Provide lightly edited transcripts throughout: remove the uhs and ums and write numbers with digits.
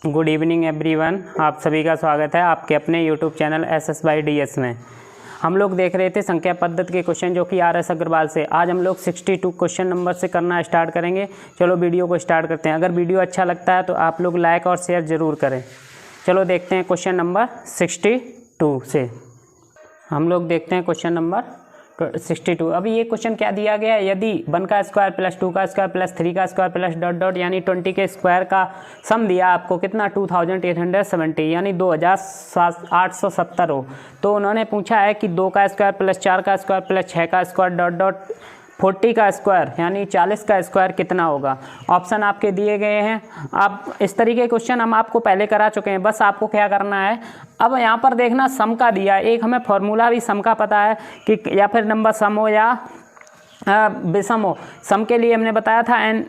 Good evening everyone, आप सभी का स्वागत है आपके अपने YouTube channel SS by DS में। हम लोग देख रहे थे संख्या पद्धति के क्वेश्चन जो कि RS अग्रवाल से। आज हम लोग 62 क्वेश्चन नंबर से करना स्टार्ट करेंगे। चलो वीडियो को स्टार्ट करते हैं। अगर वीडियो अच्छा लगता है तो आप लोग लाइक और शेयर ज़रूर करें। चलो देखते हैं क्वेश्चन नंबर 62 से। हम लोग देखते हैं क्वेश्चन नंबर 62। अभी ये क्वेश्चन क्या दिया गया है, यदि 1 का स्क्वायर प्लस 2 का स्क्वायर प्लस 3 का स्क्वायर प्लस डॉट डॉट यानी 20 के स्क्वायर का सम दिया आपको कितना 2870 यानी 2870 हो, तो उन्होंने पूछा है कि 2 का स्क्वायर प्लस 4 का स्क्वायर प्लस 6 का स्क्वायर डॉट डॉट 40 का स्क्वायर यानी 40 का स्क्वायर कितना होगा। ऑप्शन आपके दिए गए हैं। आप इस तरीके के क्वेश्चन हम आपको पहले करा चुके हैं, बस आपको क्या करना है, अब यहाँ पर देखना सम का दिया है। एक हमें फॉर्मूला भी सम का पता है कि या फिर नंबर सम हो या विषम हो। सम के लिए हमने बताया था एंड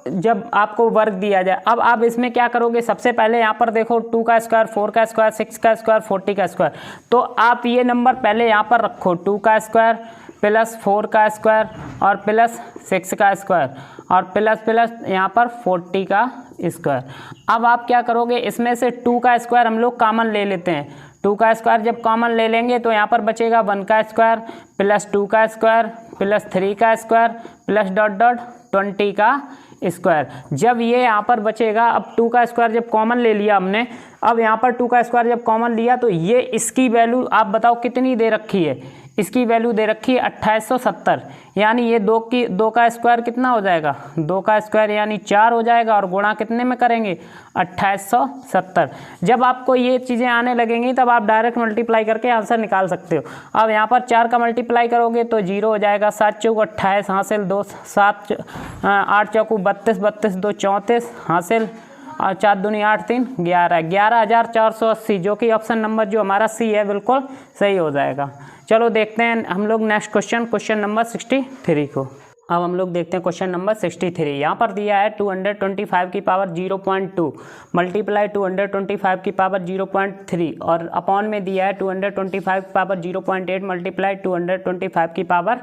जब आपको वर्ग दिया जाए। अब आप इसमें क्या करोगे, सबसे पहले यहाँ पर देखो 2 का स्क्वायर 4 का स्क्वायर 6 का स्क्वायर 40 का स्क्वायर, तो आप ये नंबर पहले यहाँ पर रखो 2 का स्क्वायर प्लस 4 का स्क्वायर और प्लस 6 का स्क्वायर और प्लस प्लस यहाँ पर 40 का स्क्वायर। अब आप क्या करोगे, इसमें से 2 का स्क्वायर हम लोग कॉमन ले लेते हैं। 2 का स्क्वायर जब कॉमन ले लेंगे तो यहाँ पर बचेगा 1 का स्क्वायर प्लस 2 का स्क्वायर प्लस 3 का स्क्वायर प्लस डॉट डॉट 20 का स्क्वायर। जब ये यहाँ पर बचेगा, अब 2 का स्क्वायर जब कॉमन ले लिया हमने, अब यहाँ पर 2 का स्क्वायर जब कॉमन लिया तो ये इसकी वैल्यू आप बताओ कितनी दे रखी है। इसकी वैल्यू दे रखी है 2870 यानी ये 2 का स्क्वायर कितना हो जाएगा, 2 का स्क्वायर यानी 4 हो जाएगा और गुणा कितने में करेंगे 2870। जब आपको ये चीज़ें आने लगेंगी तब आप डायरेक्ट मल्टीप्लाई करके आंसर निकाल सकते हो। अब यहाँ पर 4 का मल्टीप्लाई करोगे तो 0 हो जाएगा, 7 चौक 28 हासिल 2 7 8 चौक 32 32 2 34 हासिल और 4 दूनी 8 3 11 11480 जो कि ऑप्शन नंबर जो हमारा सी है बिल्कुल सही हो जाएगा। चलो देखते हैं हम लोग नेक्स्ट क्वेश्चन नंबर 63 को। अब हम लोग देखते हैं क्वेश्चन नंबर 63। यहाँ पर दिया है 225 की पावर 0.2 मल्टीप्लाई 225 की पावर 0.3 और अपॉन में दिया है 225 की पावर 0.8 मल्टीप्लाई 225 की पावर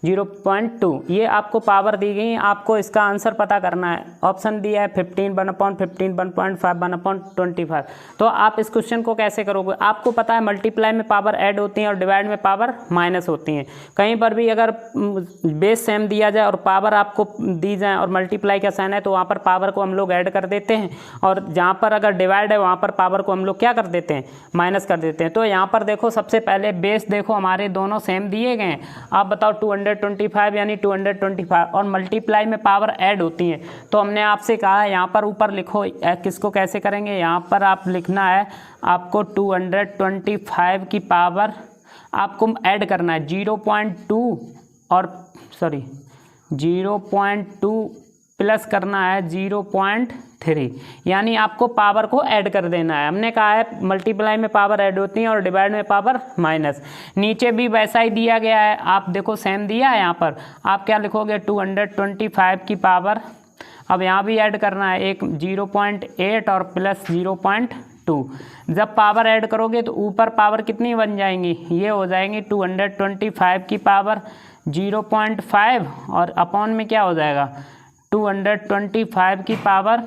0.2। ये आपको पावर दी गई, आपको इसका आंसर पता करना है। ऑप्शन दिया है 15 1/15 1.5 1/25। तो आप इस क्वेश्चन को कैसे करोगे, आपको पता है मल्टीप्लाई में पावर ऐड होती है और डिवाइड में पावर माइनस होती है। कहीं पर भी अगर बेस सेम दिया जाए और पावर आपको दी जाए और मल्टीप्लाई का साइन है तो वहाँ पर पावर को हम लोग ऐड कर देते हैं और जहाँ पर अगर डिवाइड है वहाँ पर पावर को हम लोग क्या कर देते हैं, माइनस कर देते हैं। तो यहाँ पर देखो सबसे पहले बेस देखो हमारे दोनों सेम दिए गए हैं। आप बताओ 225 यानी 225 और मल्टीप्लाई में पावर ऐड होती है। तो हमने आपसे कहा है यहाँ पर ऊपर लिखो, किसको कैसे करेंगे, यहाँ पर आप लिखना है आपको 225 की पावर आपको ऐड करना है 0.2 और 0.2 प्लस करना है 0.3 यानी आपको पावर को ऐड कर देना है। हमने कहा है मल्टीप्लाई में पावर ऐड होती है और डिवाइड में पावर माइनस। नीचे भी वैसा ही दिया गया है, आप देखो सेम दिया है। यहाँ पर आप क्या लिखोगे 225 की पावर, अब यहाँ भी ऐड करना है एक 0.8 और प्लस 0.2। जब पावर ऐड करोगे तो ऊपर पावर कितनी बन जाएंगी, ये हो जाएंगी 225 की पावर 0.5 और अपॉन में क्या हो जाएगा 225 की पावर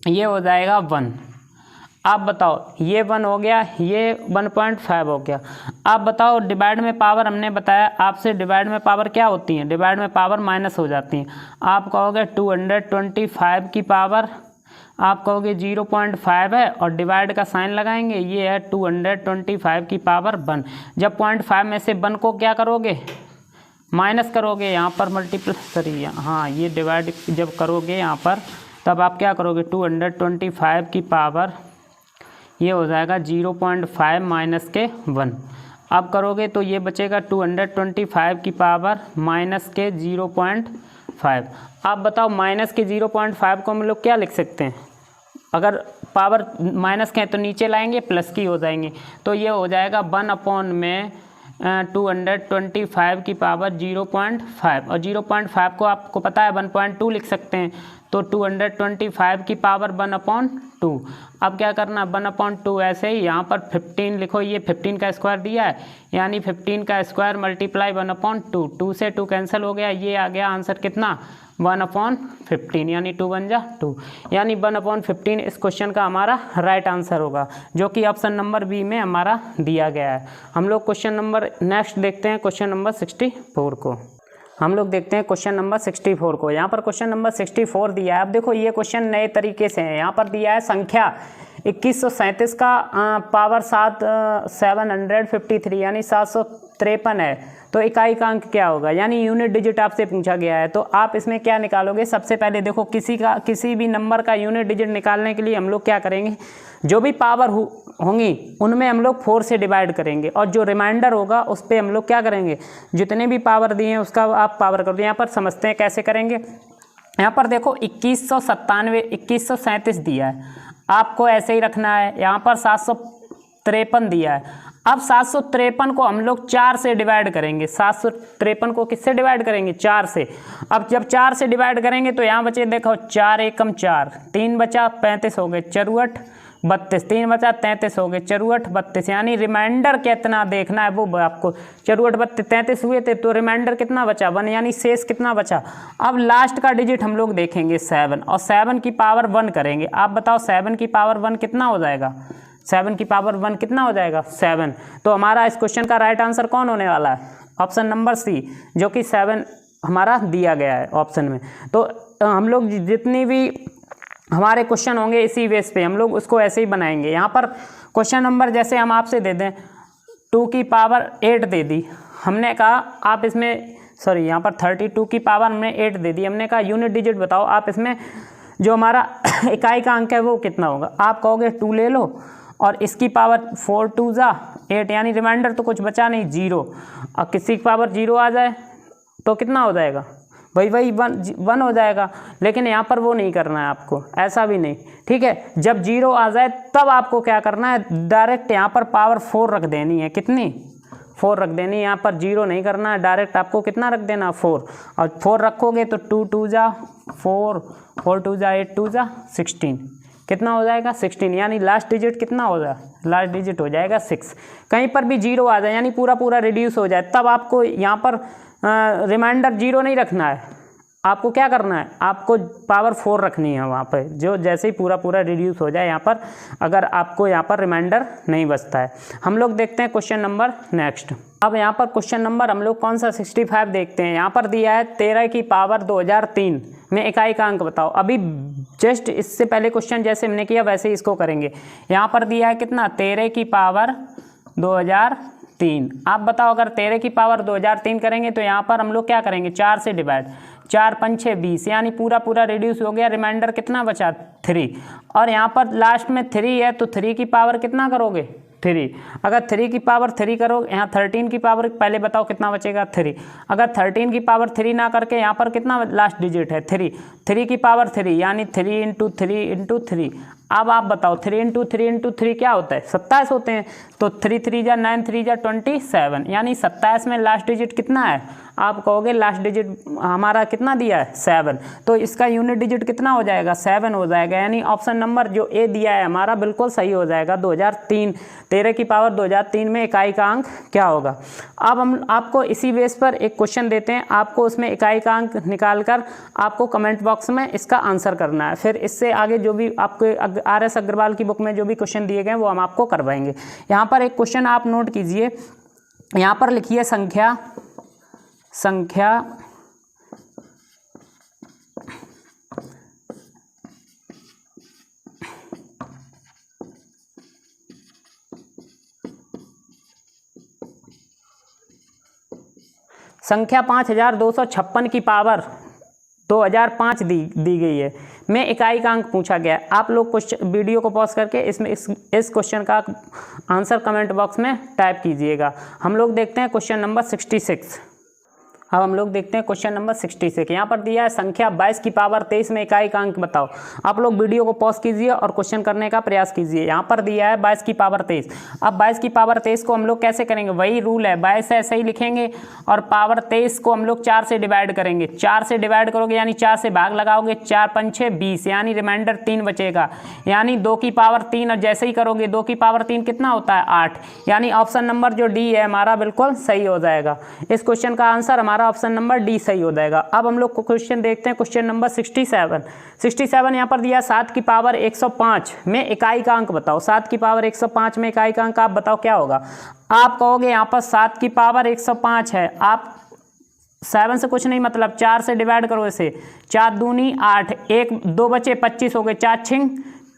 ये हो जाएगा 1। आप बताओ ये 1 हो गया, ये 1.5 हो गया। आप बताओ डिवाइड में पावर, हमने बताया आपसे डिवाइड में पावर क्या होती है, डिवाइड में पावर माइनस हो जाती है। आप कहोगे 225 की पावर, आप कहोगे 0.5 है और डिवाइड का साइन लगाएंगे, ये है 225 की पावर 1। जब 0.5 में से 1 को क्या करोगे, माइनस करोगे, यहाँ पर मल्टीप्लाई हाँ ये डिवाइड जब करोगे यहाँ पर तब आप क्या करोगे 225 की पावर ये हो जाएगा 0.5 माइनस के 1। अब करोगे तो ये बचेगा 225 की पावर माइनस के 0.5। आप बताओ माइनस के 0.5 को हम लोग क्या लिख सकते हैं, अगर पावर माइनस के हैं तो नीचे लाएंगे प्लस की हो जाएंगे, तो ये हो जाएगा 1 में 225 की पावर 0.5 और 0.5 को आपको पता है 1.2 लिख सकते हैं। तो 225 की पावर 1/2। अब क्या करना 1/2 ऐसे ही यहाँ पर 15 लिखो, ये 15 का स्क्वायर दिया है यानी 15 का स्क्वायर मल्टीप्लाई 1/2। 2 से 2 कैंसिल हो गया, ये आ गया आंसर कितना 1/15 यानी 2 बन जा 2 यानी 1/15 इस क्वेश्चन का हमारा राइट आंसर होगा, जो कि ऑप्शन नंबर बी में हमारा दिया गया है। हम लोग क्वेश्चन नंबर नेक्स्ट देखते हैं, क्वेश्चन नंबर 64 को। हम लोग देखते हैं क्वेश्चन नंबर 64 को। यहाँ पर क्वेश्चन नंबर 64 दिया है। अब देखो ये क्वेश्चन नए तरीके से है। यहाँ पर दिया है संख्या 2137 का पावर 753 यानी 753 है, तो इकाई का अंक क्या होगा, यानी यूनिट डिजिट आपसे पूछा गया है। तो आप इसमें क्या निकालोगे, सबसे पहले देखो किसी भी नंबर का यूनिट डिजिट निकालने के लिए हम लोग क्या करेंगे, जो भी पावर होंगी उनमें हम लोग 4 से डिवाइड करेंगे, और जो रिमाइंडर होगा उस पर हम लोग क्या करेंगे, जितने भी पावर दिए हैं उसका आप पावर कर दो। यहाँ पर समझते हैं कैसे करेंगे। यहाँ पर देखो 2137 दिया है, आपको ऐसे ही रखना है। यहाँ पर 753 दिया है। अब 753 को हम लोग 4 से डिवाइड करेंगे। 753 को किससे डिवाइड करेंगे, 4 से। अब जब 4 से डिवाइड करेंगे तो यहाँ बचे देखो 4 एकम 4, 3 बचा 35 हो गए, 64 32, 3 बचा 33 हो गए, 64 32, यानी रिमाइंडर कितना देखना है वो आपको। 64 32 33 हुए थे, तो रिमाइंडर कितना बचा 1, यानी शेष कितना बचा। अब लास्ट का डिजिट हम लोग देखेंगे 7, और 7 की पावर 1 करेंगे। आप बताओ 7 की पावर 1 कितना हो जाएगा, 7 की पावर 1 कितना हो जाएगा 7। तो हमारा इस क्वेश्चन का राइट आंसर कौन होने वाला है, ऑप्शन नंबर सी, जो कि 7 हमारा दिया गया है ऑप्शन में। तो हम लोग जितनी भी हमारे क्वेश्चन होंगे इसी बेस पे हम लोग उसको ऐसे ही बनाएंगे। यहाँ पर क्वेश्चन नंबर जैसे हम आपसे दे दें 2 की पावर 8 दे दी, हमने कहा आप इसमें यहाँ पर 32 की पावर हमने 8 दे दी, हमने कहा यूनिट डिजिट बताओ आप इसमें जो हमारा इकाई का अंक है वो कितना होगा। आप कहोगे 2 ले लो और इसकी पावर 4 2 जा 8, यानी रिमाइंडर तो कुछ बचा नहीं 0, और किसी की पावर 0 आ जाए तो कितना हो जाएगा, वही 1 हो जाएगा। लेकिन यहाँ पर वो नहीं करना है आपको, ऐसा भी नहीं, ठीक है। जब 0 आ जाए तब आपको क्या करना है, डायरेक्ट यहाँ पर पावर 4 रख देनी है। कितनी, 4 रख देनी है। यहाँ पर 0 नहीं करना है, डायरेक्ट आपको कितना रख देना 4, और 4 रखोगे तो 2 2 जा 4, 4 2 जा 8 2 जा 16, कितना हो जाएगा 16, यानी लास्ट डिजिट कितना हो जाए, लास्ट डिजिट हो जाएगा 6। कहीं पर भी 0 आ जाए यानी पूरा रिड्यूस हो जाए, तब आपको यहाँ पर रिमाइंडर 0 नहीं रखना है, आपको क्या करना है, आपको पावर 4 रखनी है वहाँ पर, जो जैसे ही पूरा रिड्यूस हो जाए यहाँ पर, अगर आपको यहाँ पर रिमाइंडर नहीं बचता है। हम लोग देखते हैं क्वेश्चन नंबर नेक्स्ट। अब यहाँ पर क्वेश्चन नंबर हम लोग कौन सा 65 देखते हैं। यहाँ पर दिया है 13 की पावर 2003 में इकाई का अंक बताओ। अभी जस्ट इससे पहले क्वेश्चन जैसे हमने किया वैसे ही इसको करेंगे। यहाँ पर दिया है कितना, 13 की पावर 2003। आप बताओ अगर 13 की पावर 2003 करेंगे तो यहाँ पर हम लोग क्या करेंगे, 4 से डिवाइड, 4 5 6 20, यानी पूरा रिड्यूस हो गया, रिमाइंडर कितना बचा 3, और यहाँ पर लास्ट में 3 है तो 3 की पावर कितना करोगे 3। अगर 3 की पावर 3 करो, यहाँ 13 की पावर पहले बताओ कितना बचेगा 3। अगर 13 की पावर 3 ना करके यहाँ पर कितना लास्ट डिजिट है 3, 3 की पावर 3 यानी 3 × 3 × 3। अब आप बताओ 3 × 3 × 3 क्या होता है, 27 होते हैं। तो 3 3 जा 9 3 जा 27, यानी 27 में लास्ट डिजिट कितना है, आप कहोगे लास्ट डिजिट हमारा कितना दिया है 7, तो इसका यूनिट डिजिट कितना हो जाएगा 7 हो जाएगा, यानी ऑप्शन नंबर जो ए दिया है हमारा बिल्कुल सही हो जाएगा 2003। 13 की पावर 2003 में इकाई का अंक क्या होगा। अब हम आपको इसी बेस पर एक क्वेश्चन देते हैं, आपको उसमें इकाई का अंक निकाल कर आपको कमेंट बॉक्स में इसका आंसर करना है। फिर इससे आगे जो भी आपको RS अग्रवाल की बुक में जो भी क्वेश्चन दिए गए वो हम आपको करवाएंगे। यहाँ पर एक क्वेश्चन आप नोट कीजिए, यहाँ पर लिखिए संख्या संख्या 5256 की पावर 2005 दी गई है में इकाई का अंक पूछा गया है। आप लोग वीडियो को पॉज करके इसमें इस क्वेश्चन का आंसर कमेंट बॉक्स में टाइप कीजिएगा। हम लोग देखते हैं क्वेश्चन नंबर 66। अब हम लोग देखते हैं क्वेश्चन नंबर 66। यहाँ पर दिया है संख्या 22 की पावर 23 में इकाई का अंक बताओ। आप लोग वीडियो को पॉज कीजिए और क्वेश्चन करने का प्रयास कीजिए। यहाँ पर दिया है 22 की पावर 23। अब 22 की पावर 23 को हम लोग कैसे करेंगे, वही रूल है, 22 ऐसे ही लिखेंगे और पावर 23 को हम लोग 4 से डिवाइड करेंगे। 4 से डिवाइड करोगे यानी 4 से भाग लगाओगे, 4 5 6 20, यानी रिमाइंडर 3 बचेगा, यानी 2 की पावर 3, और जैसे ही करोगे 2 की पावर 3 कितना होता है 8, यानी ऑप्शन नंबर जो डी है हमारा बिल्कुल सही हो जाएगा। इस क्वेश्चन का आंसर हमारा हमारा ऑप्शन नंबर डी सही हो जाएगा। अब हम लोग को क्वेश्चन देखते हैं, क्वेश्चन नंबर 67 यहाँ पर दिया 7 की पावर 105 में इकाई का अंक बताओ। 7 की पावर 105 में इकाई का अंक आप बताओ क्या होगा। आप कहोगे यहाँ पर 7 की पावर 105 है, आप 7 से कुछ नहीं मतलब 4 से डिवाइड करो इसे, 4 दूनी 8, 1 2 बचे 25 हो गए, 4 छिंग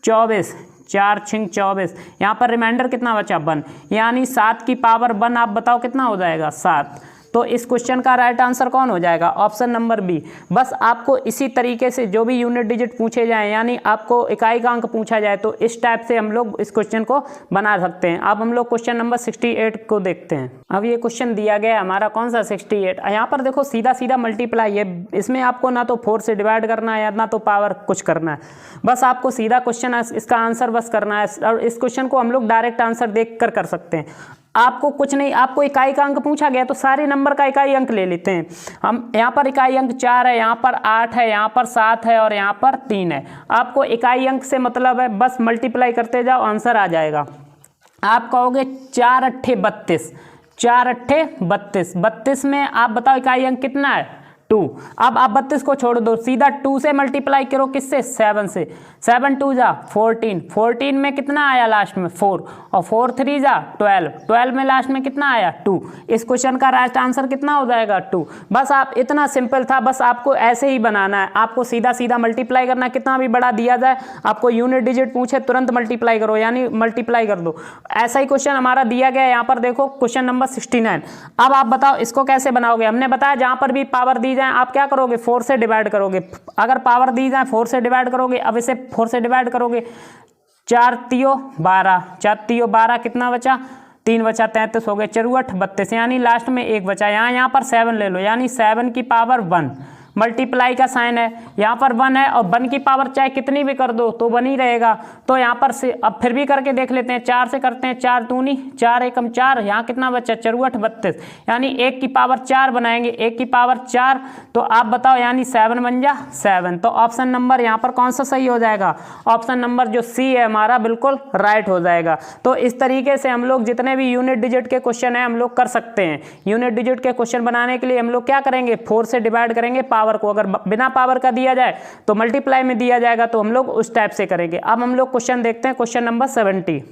24, 4 छिंग 24, यहाँ पर रिमाइंडर कितना बचा 1, यानी 7 की पावर 1 आप बताओ कितना हो जाएगा 7। तो इस क्वेश्चन का राइट आंसर कौन हो जाएगा, ऑप्शन नंबर बी। बस आपको इसी तरीके से जो भी यूनिट डिजिट पूछे जाएं, यानी आपको इकाई का अंक पूछा जाए तो इस टाइप से हम लोग इस क्वेश्चन को बना सकते हैं। अब हम लोग क्वेश्चन नंबर 68 को देखते हैं। अब ये क्वेश्चन दिया गया है हमारा कौन सा 68, यहाँ पर देखो सीधा सीधा मल्टीप्लाई है, इसमें आपको ना तो 4 से डिवाइड करना है ना तो पावर कुछ करना है, बस आपको सीधा क्वेश्चन इसका आंसर बस करना है। और इस क्वेश्चन को हम लोग डायरेक्ट आंसर देख कर सकते हैं। आपको कुछ नहीं, आपको इकाई का अंक पूछा गया तो सारे नंबर का इकाई अंक ले लेते हैं हम। यहाँ पर इकाई अंक 4 है, यहाँ पर 8 है, यहाँ पर 7 है और यहाँ पर 3 है। आपको इकाई अंक से मतलब है, बस मल्टीप्लाई करते जाओ आंसर आ जाएगा। आप कहोगे 4 अट्ठे 32, 4 अट्ठे 32, 32 में आप बताओ इकाई अंक कितना है 2। अब आप 32 को छोड़ दो, सीधा 2 से मल्टीप्लाई करो, किससे 7 से, 7 2 जा 14, 14 में कितना आया लास्ट में 4 और 4 3 जा 12, 12 में लास्ट में कितना आया 2। इस क्वेश्चन का राइट आंसर कितना हो जाएगा 2। बस आप इतना सिंपल था, बस आपको ऐसे ही बनाना है, आपको सीधा सीधा मल्टीप्लाई करना है, कितना भी बड़ा दिया जाए आपको यूनिट डिजिट पूछे तुरंत मल्टीप्लाई करो, यानी मल्टीप्लाई कर दो। ऐसा ही क्वेश्चन हमारा दिया गया है, यहाँ पर देखो क्वेश्चन नंबर 69। अब आप बताओ इसको कैसे बनाओगे। हमने बताया जहाँ पर भी पावर दी आप क्या करोगे 4 से डिवाइड करोगे, अगर पावर दी जाए 4 से डिवाइड करोगे। अब इसे 4 से डिवाइड करोगे, 4 तियो 12, 4 तियो 12 कितना बचा 3 बचा 33 हो गए, 4 8 32, यानी लास्ट में 1 बचा। यहाँ पर 7 ले लो, यानी 7 की पावर 1, मल्टीप्लाई का साइन है, यहाँ पर 1 है और 1 की पावर चाहे कितनी भी कर दो तो 1 ही रहेगा। तो यहाँ पर से अब फिर भी करके देख लेते हैं, 4 से करते हैं, 4 दूनी 4 एकम 4, यहाँ कितना बचा 4 8 32, यानी 1 की पावर 4 बनाएंगे, 1 की पावर 4, तो आप बताओ यानी 7 बन जा 7। तो ऑप्शन नंबर यहाँ पर कौन सा सही हो जाएगा, ऑप्शन नंबर जो सी है हमारा बिल्कुल राइट हो जाएगा। तो इस तरीके से हम लोग जितने भी यूनिट डिजिट के क्वेश्चन है हम लोग कर सकते हैं। यूनिट डिजिट के क्वेश्चन बनाने के लिए हम लोग क्या करेंगे, 4 से डिवाइड करेंगे पावर को, अगर बिना पावर का दिया जाए तो मल्टीप्लाई में दिया जाएगा, तो हम लोग उस टाइप से करेंगे। अब हम लोग क्वेश्चन देखते हैं, क्वेश्चन नंबर 70।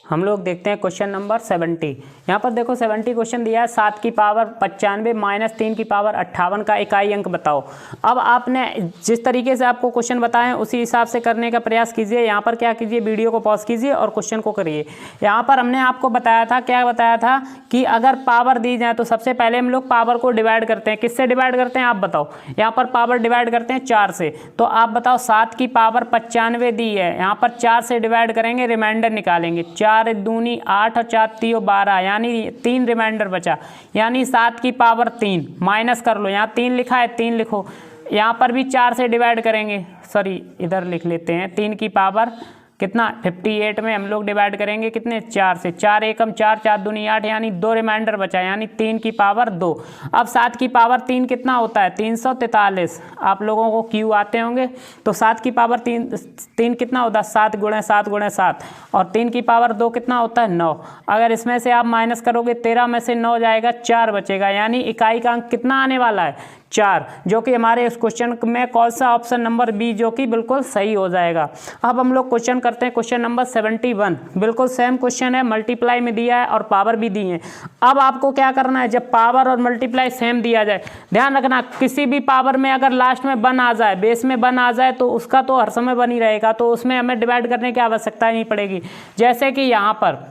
हम लोग देखते हैं क्वेश्चन नंबर 70। यहाँ पर देखो 70 क्वेश्चन दिया है, 7 की पावर 95 माइनस 3 की पावर 58 का इकाई अंक बताओ। अब आपने जिस तरीके से आपको क्वेश्चन बताएं उसी हिसाब से करने का प्रयास कीजिए। यहाँ पर क्या कीजिए, वीडियो को पॉज कीजिए और क्वेश्चन को करिए। यहाँ पर हमने आपको बताया था, क्या बताया था कि अगर पावर दी जाए तो सबसे पहले हम लोग पावर को डिवाइड करते हैं। किससे डिवाइड करते हैं आप बताओ। यहाँ पर पावर डिवाइड करते हैं 4 से, तो आप बताओ 7 की पावर 95 दी है, यहाँ पर 4 से डिवाइड करेंगे, रिमाइंडर निकालेंगे, 4 दूनी 8 और 4 तियो 12, यानी 3 रिमाइंडर बचा, यानी 7 की पावर 3 माइनस कर लो, यहाँ 3 लिखा है 3 लिखो, यहाँ पर भी 4 से डिवाइड करेंगे, सॉरी इधर लिख लेते हैं, 3 की पावर कितना 58 में हम लोग डिवाइड करेंगे कितने 4 से, 4 एकम 4, 4 दूनी 8, यानी 2 रिमाइंडर बचा, यानी 3 की पावर 2। अब 7 की पावर 3 कितना होता है 343, आप लोगों को क्यू आते होंगे, तो 7 की पावर 3 कितना होता है 7 गुणे 7 गुणे 7, और 3 की पावर 2 कितना होता है 9। अगर इसमें से आप माइनस करोगे 13 में से 9 जाएगा 4 बचेगा, यानी इकाई का अंक कितना आने वाला है 4, जो कि हमारे इस क्वेश्चन में कौन सा ऑप्शन नंबर बी जो कि बिल्कुल सही हो जाएगा। अब हम लोग क्वेश्चन करते हैं, क्वेश्चन नंबर 71, बिल्कुल सेम क्वेश्चन है, मल्टीप्लाई में दिया है और पावर भी दी है। अब आपको क्या करना है, जब पावर और मल्टीप्लाई सेम दिया जाए, ध्यान रखना किसी भी पावर में अगर लास्ट में 1 आ जाए, बेस में 1 आ जाए तो उसका तो हर समय 1 ही रहेगा, तो उसमें हमें डिवाइड करने की आवश्यकता नहीं पड़ेगी। जैसे कि यहाँ पर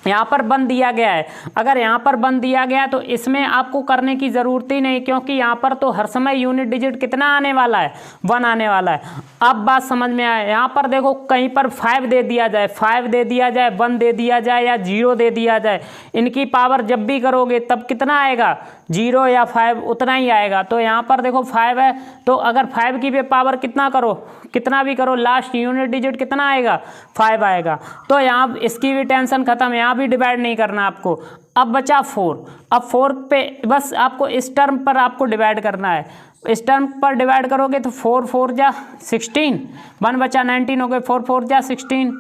1 दिया गया है, अगर यहाँ पर 1 दिया गया तो इसमें आपको करने की ज़रूरत ही नहीं, क्योंकि यहाँ पर तो हर समय यूनिट डिजिट कितना आने वाला है 1 आने वाला है। अब बात समझ में आए, यहाँ पर देखो कहीं पर 5 दे दिया जाए, 5 दे दिया जाए, 1 दे दिया जाए या 0 दे दिया जाए, इनकी पावर जब भी करोगे तब कितना आएगा 0 या 5 उतना ही आएगा। तो यहाँ पर देखो 5 है, तो अगर 5 की भी पावर कितना करो, कितना भी करो, लास्ट यूनिट डिजिट कितना आएगा 5 आएगा। तो यहाँ इसकी भी टेंशन खत्म, यहाँ भी डिवाइड नहीं करना आपको। अब बचा 4, अब 4 पे बस आपको इस टर्म पर आपको डिवाइड करना है, इस टर्म पर डिवाइड करोगे तो 4 4 जा 16, 1 बचा 19 हो गए, 4 4 जा 16,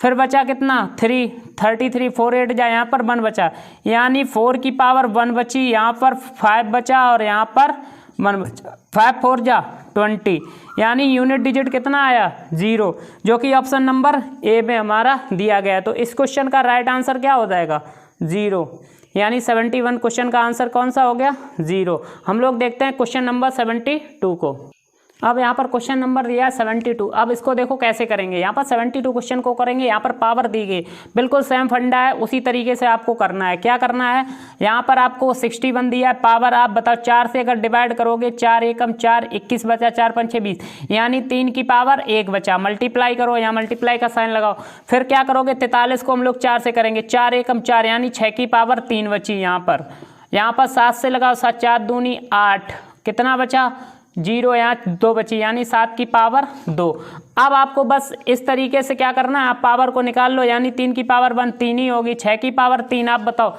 फिर बचा कितना 3, 33, 4 8 जा, यहाँ पर 1 बचा, यानी 4 की पावर 1 बची, यहाँ पर 5 बचा और यहाँ पर 1 बचा, 5 4 जा 20, यानी यूनिट डिजिट कितना आया 0, जो कि ऑप्शन नंबर ए में हमारा दिया गया है। तो इस क्वेश्चन का राइट आंसर क्या हो जाएगा 0, यानी 71 क्वेश्चन का आंसर कौन सा हो गया 0। हम लोग देखते हैं क्वेश्चन नंबर 72 को। अब यहाँ पर क्वेश्चन नंबर दिया है 72। अब इसको देखो कैसे करेंगे। यहाँ पर 72 क्वेश्चन को करेंगे, यहाँ पर पावर दी गई, बिल्कुल सेम फंडा है, उसी तरीके से आपको करना है। क्या करना है, यहाँ पर आपको 61 दिया है, पावर आप बताओ 4 से अगर डिवाइड करोगे, 4 एकम 4, 21 बचा, 4 5 6 20, यानी 3 की पावर 1 बचा। मल्टीप्लाई करो, यहाँ मल्टीप्लाई का साइन लगाओ। फिर क्या करोगे, 43 को हम लोग 4 से करेंगे, 4 एकम 4, यानी 6 की पावर 3 बची। यहाँ पर 7 से लगाओ, 7 4 दूनी 8, कितना बचा 0, यहाँ 2 बची, यानी 7 की पावर 2। अब आपको बस इस तरीके से क्या करना है, आप पावर को निकाल लो, यानी 3 की पावर 1 3 ही होगी, 6 की पावर 3, आप बताओ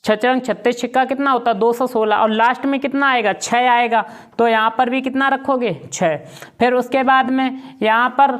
6 36 छिक्का कितना होता है 216, और लास्ट में कितना आएगा 6 आएगा, तो यहाँ पर भी कितना रखोगे 6। फिर उसके बाद में यहाँ पर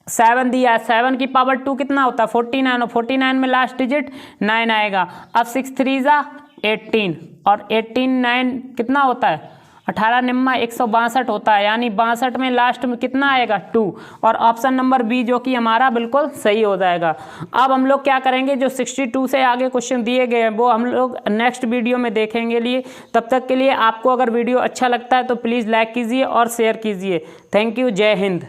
7 दिया है, 7 की पावर 2 कितना होता है 49, और 49 में लास्ट डिजिट 9 आएगा। अब 6 3 जा 18, और 18 9 कितना होता है 18 निम्मा 162 होता है, यानी 62 में लास्ट में कितना आएगा 2, और ऑप्शन नंबर बी जो कि हमारा बिल्कुल सही हो जाएगा। अब हम लोग क्या करेंगे, जो 62 से आगे क्वेश्चन दिए गए हैं वो हम लोग नेक्स्ट वीडियो में देखेंगे लिए। तब तक के लिए आपको अगर वीडियो अच्छा लगता है तो प्लीज़ लाइक कीजिए और शेयर कीजिए। थैंक यू, जय हिंद।